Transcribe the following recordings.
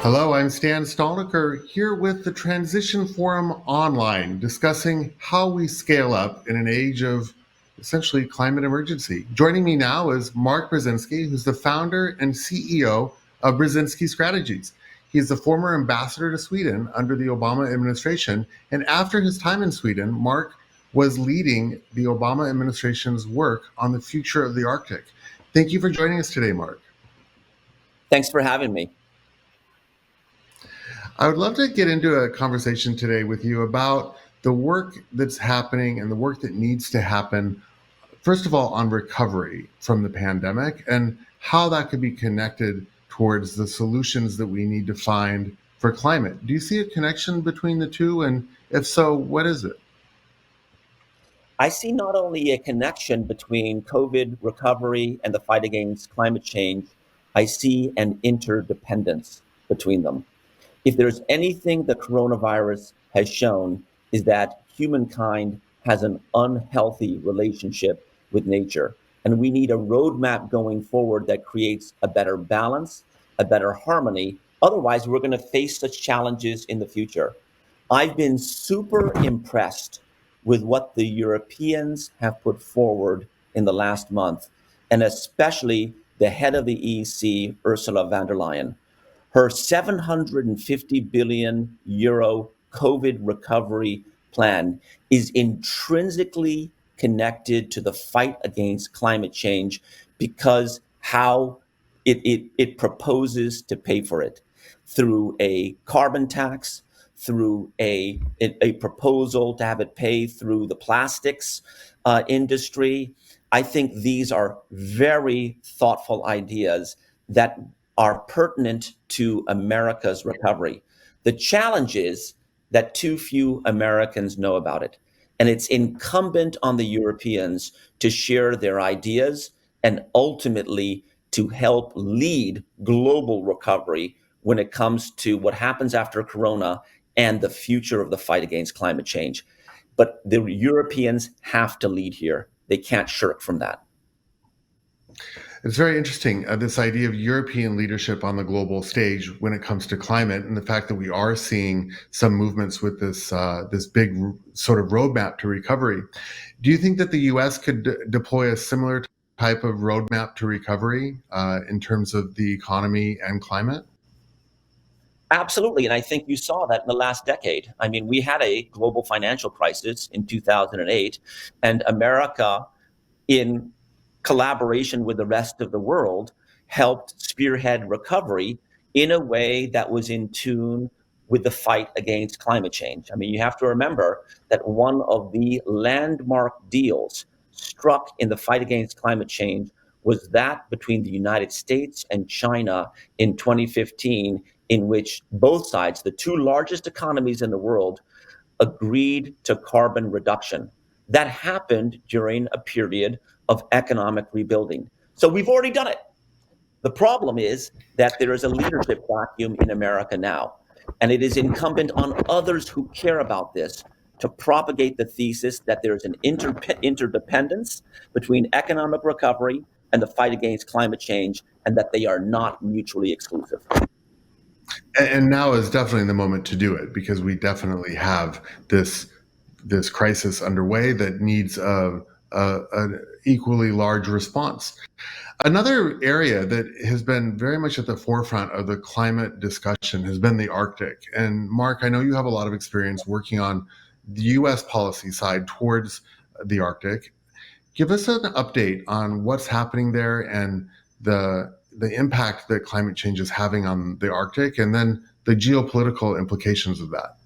Hello, I'm Stan Stalnaker here with the Transition Forum Online, discussing how we scale up in an age of essentially climate emergency. Joining me now is Mark Brzezinski, who's the founder and CEO of Brzezinski Strategies. He's the former ambassador to Sweden under the Obama administration, and after his time in Sweden, Mark was leading the Obama administration's work on the future of the Arctic. Thank you for joining us today, Mark. Thanks for having me. I would love to get into a conversation today with you about the work that's happening and the work that needs to happen, first of all, on recovery from the pandemic and how that could be connected towards the solutions that we need to find for climate. Do you see a connection between the two? And if so, what is it? I see not only a connection between COVID recovery and the fight against climate change, I see an interdependence between them. If there's anything the coronavirus has shown is that humankind has an unhealthy relationship with nature. And we need a roadmap going forward that creates a better balance, a better harmony. Otherwise, we're going to face such challenges in the future. I've been super impressed with what the Europeans have put forward in the last month, and especially the head of the EC, Ursula von der Leyen. Her 750 billion euro COVID recovery plan is intrinsically connected to the fight against climate change because how it proposes to pay for it through a carbon tax, through a proposal to have it pay through the plastics industry. I think these are very thoughtful ideas that are pertinent to America's recovery. The challenge is that too few Americans know about it. And it's incumbent on the Europeans to share their ideas and ultimately to help lead global recovery when it comes to what happens after Corona and the future of the fight against climate change. But the Europeans have to lead here. They can't shirk from that. It's very interesting, this idea of European leadership on the global stage when it comes to climate, and the fact that we are seeing some movements with this big sort of roadmap to recovery. Do you think that the U.S. could deploy a similar type of roadmap to recovery in terms of the economy and climate? Absolutely. And I think you saw that in the last decade. I mean, we had a global financial crisis in 2008, and America, in collaboration with the rest of the world, helped spearhead recovery in a way that was in tune with the fight against climate change. I mean, you have to remember that one of the landmark deals struck in the fight against climate change was that between the United States and China in 2015, in which both sides, the two largest economies in the world, agreed to carbon reduction. That happened during a period of economic rebuilding. So we've already done it. The problem is that there is a leadership vacuum in America now, and it is incumbent on others who care about this to propagate the thesis that there is an interdependence between economic recovery and the fight against climate change, and that they are not mutually exclusive. And now is definitely the moment to do it because we definitely have this crisis underway that needs an equally large response. Another area that has been very much at the forefront of the climate discussion has been the Arctic. And Mark, I know you have a lot of experience working on the U.S. policy side towards the Arctic. Give us an update on what's happening there and the impact that climate change is having on the Arctic, and then the geopolitical implications of that.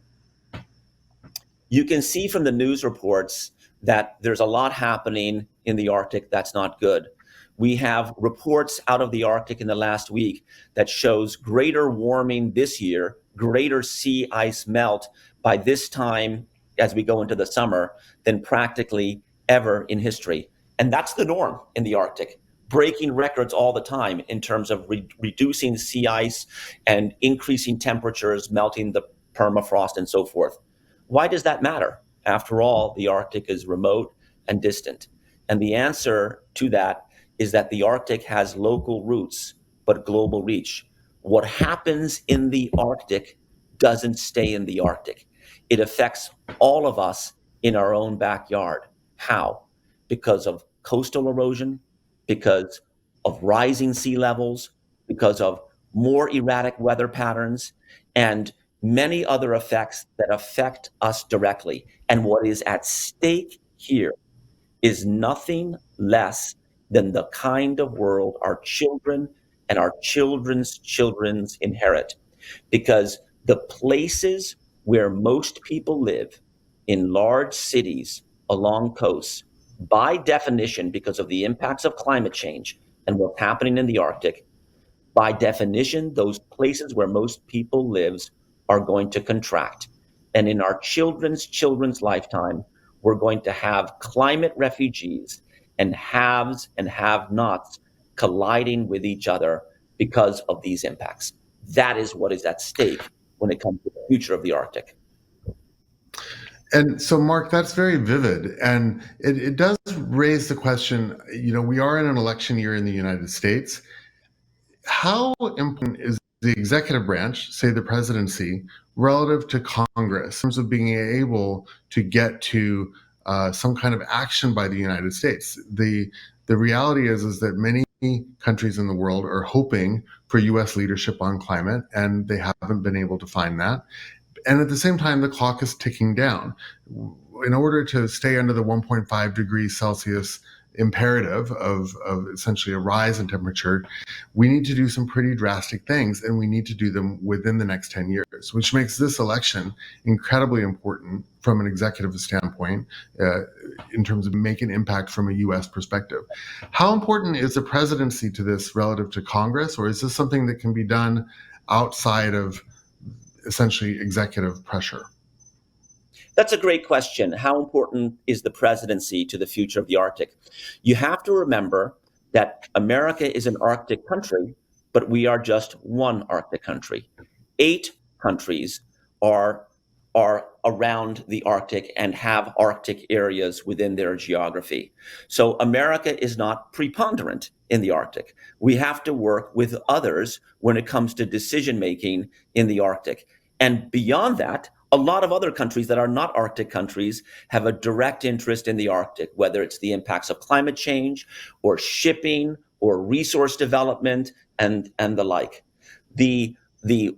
You can see from the news reports that there's a lot happening in the Arctic that's not good. We have reports out of the Arctic in the last week that shows greater warming this year, greater sea ice melt by this time as we go into the summer than practically ever in history. And that's the norm in the Arctic, breaking records all the time in terms of reducing sea ice and increasing temperatures, melting the permafrost and so forth. Why does that matter? After all, the Arctic is remote and distant. And the answer to that is that the Arctic has local roots, but global reach. what happens in the Arctic doesn't stay in the Arctic. It affects all of us in our own backyard. How? Because of coastal erosion, because of rising sea levels, because of more erratic weather patterns, and many other effects that affect us directly. And what is at stake here is nothing less than the kind of world our children and our children's children's inherit. Because the places where most people live, in large cities along coasts, by definition, because of the impacts of climate change and what's happening in the Arctic, by definition, those places where most people lives are going to contract. And in our children's lifetime, we're going to have climate refugees and haves and have nots colliding with each other because of these impacts. That is what is at stake when it comes to the future of the Arctic. And so, Mark, that's very vivid. And it does raise the question, we are in an election year in the United States. How important is the executive branch, say the presidency, relative to Congress in terms of being able to get to some kind of action by the United States? The reality is that many countries in the world are hoping for U.S. leadership on climate, and they haven't been able to find that. And at the same time, the clock is ticking down. In order to stay under the 1.5 degrees Celsius imperative of essentially a rise in temperature, we need to do some pretty drastic things, and we need to do them within the next 10 years, which makes this election incredibly important from an executive standpoint in terms of making impact from a U.S. perspective. How important is the presidency to this relative to Congress, or is this something that can be done outside of essentially executive pressure? That's a great question. How important is the presidency to the future of the Arctic? You have to remember that America is an Arctic country, but we are just one Arctic country. 8 countries are around the Arctic and have Arctic areas within their geography. So America is not preponderant in the Arctic. We have to work with others when it comes to decision making in the Arctic. And beyond that, a lot of other countries that are not Arctic countries have a direct interest in the Arctic, whether it's the impacts of climate change or shipping or resource development and the like. The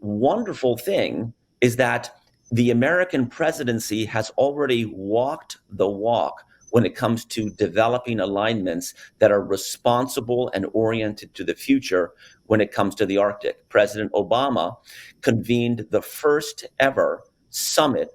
wonderful thing is that the American presidency has already walked the walk when it comes to developing alignments that are responsible and oriented to the future when it comes to the Arctic. President Obama convened the first ever summit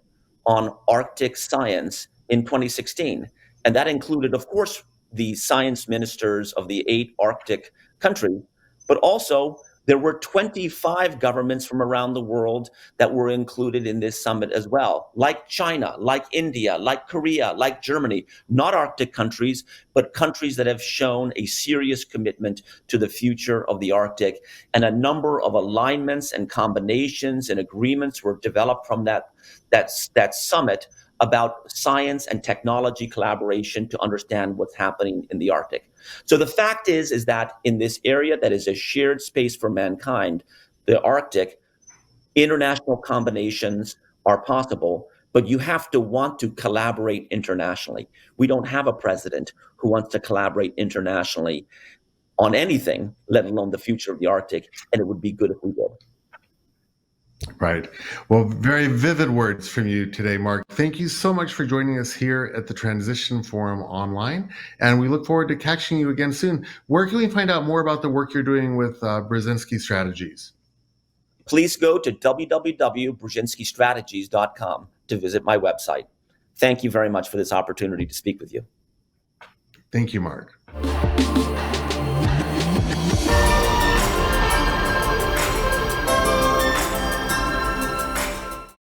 on Arctic science in 2016. And that included, of course, the science ministers of the 8 Arctic countries, but also there were 25 governments from around the world that were included in this summit as well, like China, like India, like Korea, like Germany, not Arctic countries, but countries that have shown a serious commitment to the future of the Arctic. And a number of alignments and combinations and agreements were developed from that summit about science and technology collaboration to understand what's happening in the Arctic. So the fact is that in this area that is a shared space for mankind, the Arctic, international combinations are possible, but you have to want to collaborate internationally. We don't have a president who wants to collaborate internationally on anything, let alone the future of the Arctic, and it would be good if we did. Right. Well, very vivid words from you today, Mark. Thank you so much for joining us here at the Transition Forum online. And we look forward to catching you again soon. Where can we find out more about the work you're doing with Brzezinski Strategies? Please go to www.brzezinskistrategies.com to visit my website. Thank you very much for this opportunity to speak with you. Thank you, Mark.